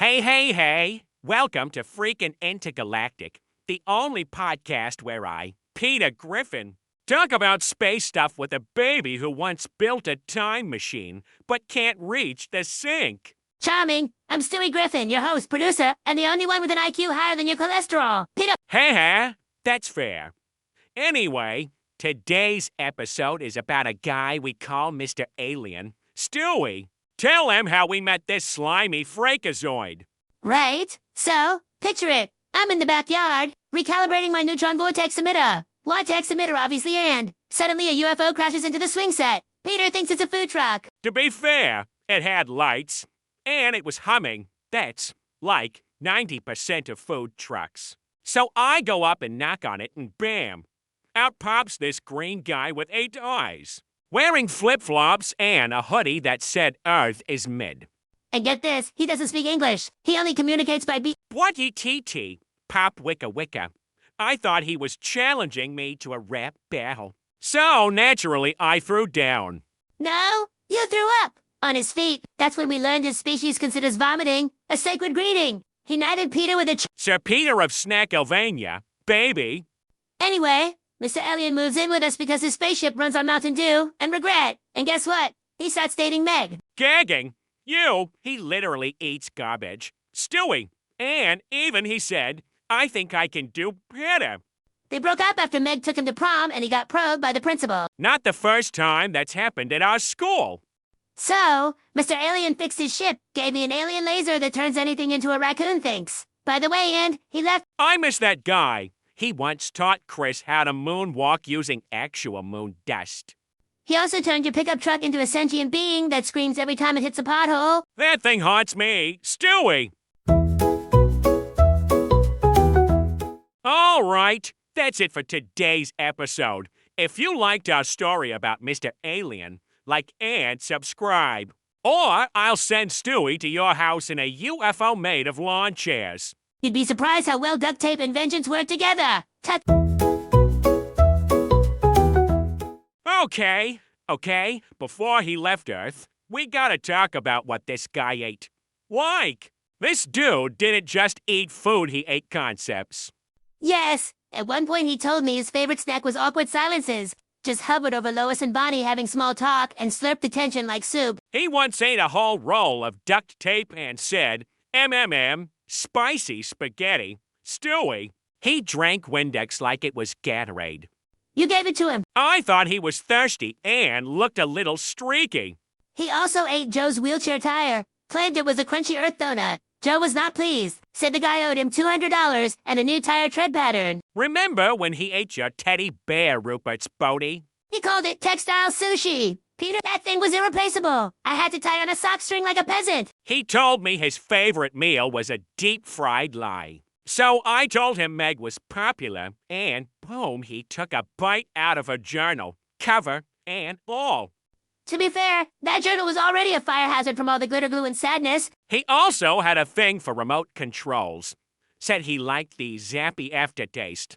Hey. Welcome to Freakin Intergalactic, the only podcast where I, Peter Griffin, talk about space stuff with a baby who once built a time machine but can't reach the sink. Charming. I'm Stewie Griffin, your host, producer, and the only one with an IQ higher than your cholesterol. Peter. Hey, that's fair. Anyway, today's episode is about a guy we call Mr. Alien, Stewie. Tell him how we met this slimy freakazoid. Right. So, picture it. I'm in the backyard, recalibrating my neutron vortex emitter. Vortex emitter, obviously, and suddenly a UFO crashes into the swing set. Peter thinks it's a food truck. To be fair, it had lights, and it was humming. That's like 90% of food trucks. So I go up and knock on it, and bam! Out pops this green guy with 8 eyes, wearing flip-flops and a hoodie that said Earth is mid. And get this, he doesn't speak English. He only communicates by What-y TT, Pop Wicca Wicca. I thought he was challenging me to a rap battle. So, naturally, I threw down. No, you threw up. On his feet. That's when we learned his species considers vomiting a sacred greeting. He knighted Peter with a Sir Peter of Snackylvania, baby. Anyway, Mr. Alien moves in with us because his spaceship runs on Mountain Dew and regret. And guess what? He starts dating Meg. Gagging? He literally eats garbage. Stewie. And even he said, I think I can do better. They broke up after Meg took him to prom and he got probed by the principal. Not the first time that's happened at our school. So, Mr. Alien fixed his ship, gave me an alien laser that turns anything into a raccoon thinks. By the way, and he left. I miss that guy. He once taught Chris how to moonwalk using actual moon dust. He also turned your pickup truck into a sentient being that screams every time it hits a pothole. That thing haunts me. Stewie! All right, that's it for today's episode. If you liked our story about Mr. Alien, like and subscribe. Or I'll send Stewie to your house in a UFO made of lawn chairs. You'd be surprised how well duct tape and vengeance work together. Okay, before he left Earth, we gotta talk about what this guy ate. Like, this dude didn't just eat food, he ate concepts. Yes, at one point he told me his favorite snack was awkward silences. Just hovered over Lois and Bonnie having small talk and slurped the tension like soup. He once ate a whole roll of duct tape and said, spicy spaghetti. Stewie. He drank Windex like it was Gatorade. You gave it to him. I thought he was thirsty and looked a little streaky. He also ate Joe's wheelchair tire, claimed it was a crunchy earth donut. Joe was not pleased, said the guy owed him $200 and a new tire tread pattern. Remember when he ate your teddy bear, Rupert's Bodie? He called it textile sushi. Peter, that thing was irreplaceable. I had to tie on a sock string like a peasant. He told me his favorite meal was a deep-fried lie. So I told him Meg was popular, and boom, he took a bite out of her journal, cover and all. To be fair, that journal was already a fire hazard from all the glitter glue and sadness. He also had a thing for remote controls. Said he liked the zappy aftertaste.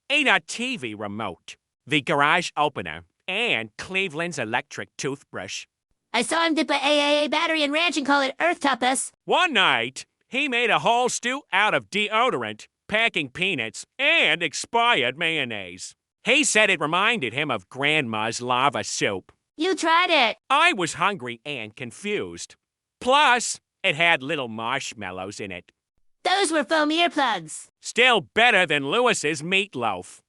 Ate a TV remote, the garage opener, and Cleveland's electric toothbrush. I saw him dip a AAA battery in ranch and call it Earth Tapas. One night, he made a whole stew out of deodorant, packing peanuts, and expired mayonnaise. He said it reminded him of Grandma's lava soup. You tried it. I was hungry and confused. Plus, it had little marshmallows in it. Those were foam earplugs. Still better than Lewis's meatloaf.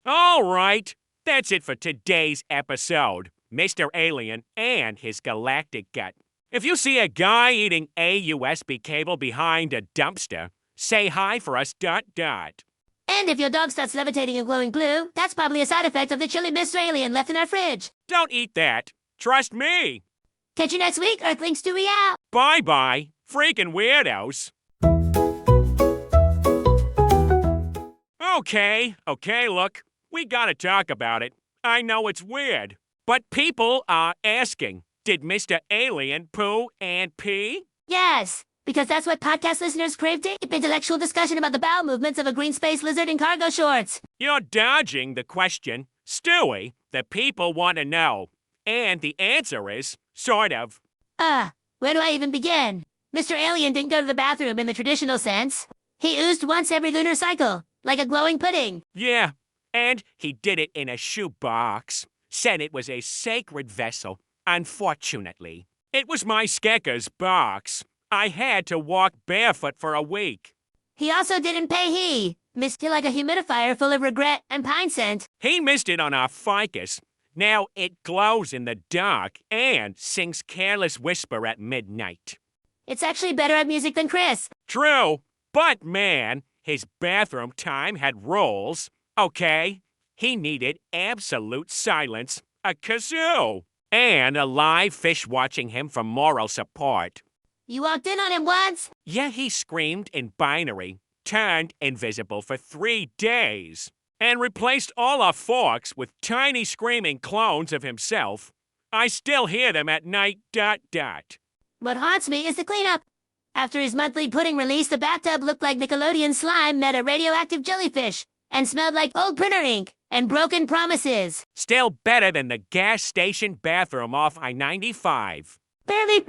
All right, that's it for today's episode. Mr. Alien and his galactic gut. If you see a guy eating a USB cable behind a dumpster, say hi for us ... And if your dog starts levitating and glowing blue, that's probably a side effect of the chili Mr. Alien left in our fridge. Don't eat that. Trust me. Catch you next week, Earthlings Stewie out. Bye-bye, freaking weirdos. Okay, look, we gotta talk about it. I know it's weird, but people are asking, did Mr. Alien poo and pee? Yes. Because that's what podcast listeners crave deep intellectual discussion about the bowel movements of a green space lizard in cargo shorts. You're dodging the question. Stewie, the people want to know. And the answer is, sort of. Where do I even begin? Mr. Alien didn't go to the bathroom in the traditional sense. He oozed once every lunar cycle, like a glowing pudding. Yeah, and he did it in a shoebox. Said it was a sacred vessel. Unfortunately, it was my Skechers box. I had to walk barefoot for a week. He also didn't pay he. Missed it like a humidifier full of regret and pine scent. He missed it on our ficus. Now it glows in the dark and sings Careless Whisper at midnight. It's actually better at music than Chris. True, but man, his bathroom time had rules, okay? He needed absolute silence, a kazoo, and a live fish watching him for moral support. You walked in on him once? Yeah, he screamed in binary, turned invisible for 3 days, and replaced all our forks with tiny screaming clones of himself. I still hear them at night, ... What haunts me is the cleanup. After his monthly pudding release, the bathtub looked like Nickelodeon slime met a radioactive jellyfish and smelled like old printer ink and broken promises. Still better than the gas station bathroom off I-95. Barely.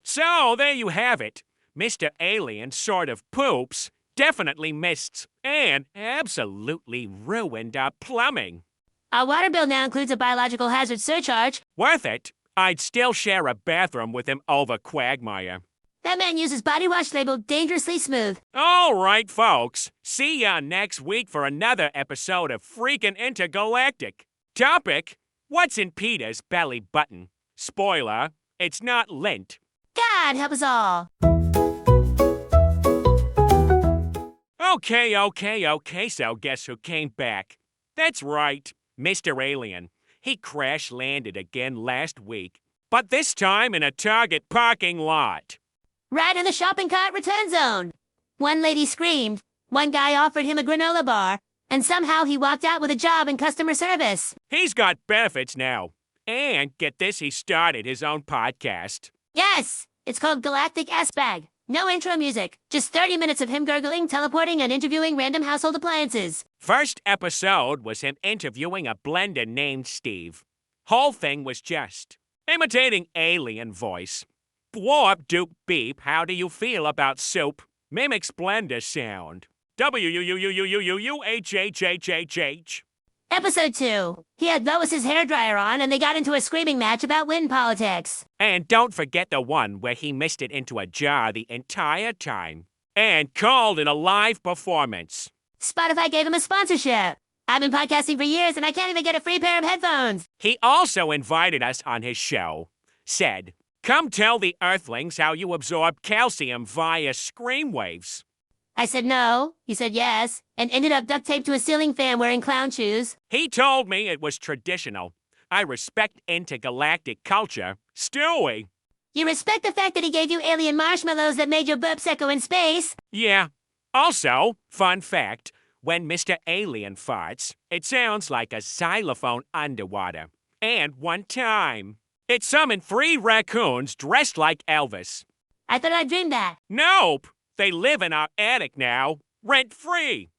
So, there you have it. Mr. Alien sort of poops, definitely missed, and absolutely ruined our plumbing. Our water bill now includes a biological hazard surcharge. Worth it. I'd still share a bathroom with him over Quagmire. That man uses body wash labeled dangerously smooth. All right, folks. See ya next week for another episode of Freakin' Intergalactic. Topic: what's in Peter's belly button? Spoiler, it's not lint. God help us all. Okay, so guess who came back? That's right, Mr. Alien. He crash-landed again last week, but this time in a Target parking lot. Right in the shopping cart return zone. One lady screamed, one guy offered him a granola bar, and somehow he walked out with a job in customer service. He's got benefits now. And get this, he started his own podcast. Yes, it's called Galactic S-Bag. No intro music, just 30 minutes of him gurgling, teleporting, and interviewing random household appliances. First episode was him interviewing a blender named Steve. Whole thing was just imitating alien voice. Blorp, doop, beep, how do you feel about soup? Mimics blender sound. W-U-U-U-U-U-U-H-H-H-H-H. Episode 2. He had Lois's hairdryer on and they got into a screaming match about wind politics. And don't forget the one where he missed it into a jar the entire time. And called it a live performance. Spotify gave him a sponsorship. I've been podcasting for years and I can't even get a free pair of headphones. He also invited us on his show. Said, come tell the Earthlings how you absorb calcium via scream waves. I said no, he said yes, and ended up duct taped to a ceiling fan wearing clown shoes. He told me it was traditional. I respect intergalactic culture. Stewie. You respect the fact that he gave you alien marshmallows that made your burps echo in space? Yeah. Also, fun fact, when Mr. Alien farts, it sounds like a xylophone underwater. And one time, it summoned 3 raccoons dressed like Elvis. I thought I dreamed that. Nope. They live in our attic now, rent-free.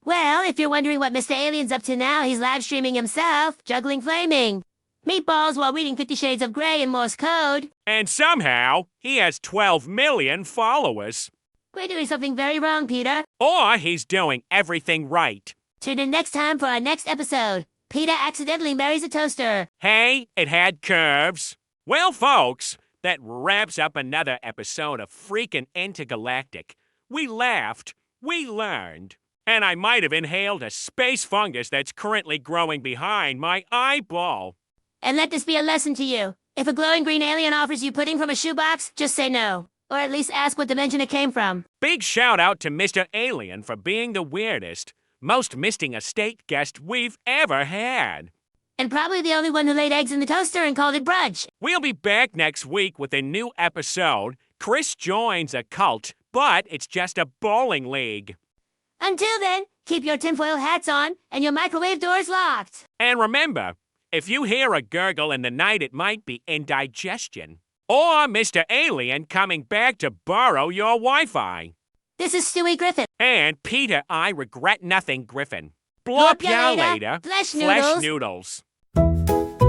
Well, if you're wondering what Mr. Alien's up to now, he's live streaming himself, juggling flaming meatballs while reading 50 Shades of Grey in Morse code. And somehow, he has 12 million followers. We're doing something very wrong, Peter. Or he's doing everything right. Tune in next time for our next episode. Peter accidentally marries a toaster. Hey, it had curves. Well, folks, that wraps up another episode of Freakin' Intergalactic. We laughed, we learned, and I might have inhaled a space fungus that's currently growing behind my eyeball. And let this be a lesson to you. If a glowing green alien offers you pudding from a shoebox, just say no. Or at least ask what dimension it came from. Big shout out to Mr. Alien for being the weirdest, most missing estate guest we've ever had. And probably the only one who laid eggs in the toaster and called it brunch. We'll be back next week with a new episode. Chris joins a cult, but it's just a bowling league. Until then, keep your tinfoil hats on and your microwave doors locked. And remember, if you hear a gurgle in the night, it might be indigestion. Or Mr. Alien coming back to borrow your Wi-Fi. This is Stewie Griffin. And Peter, I regret nothing, Griffin. Blow up ya ya later, later. flesh Flesh noodles. noodles.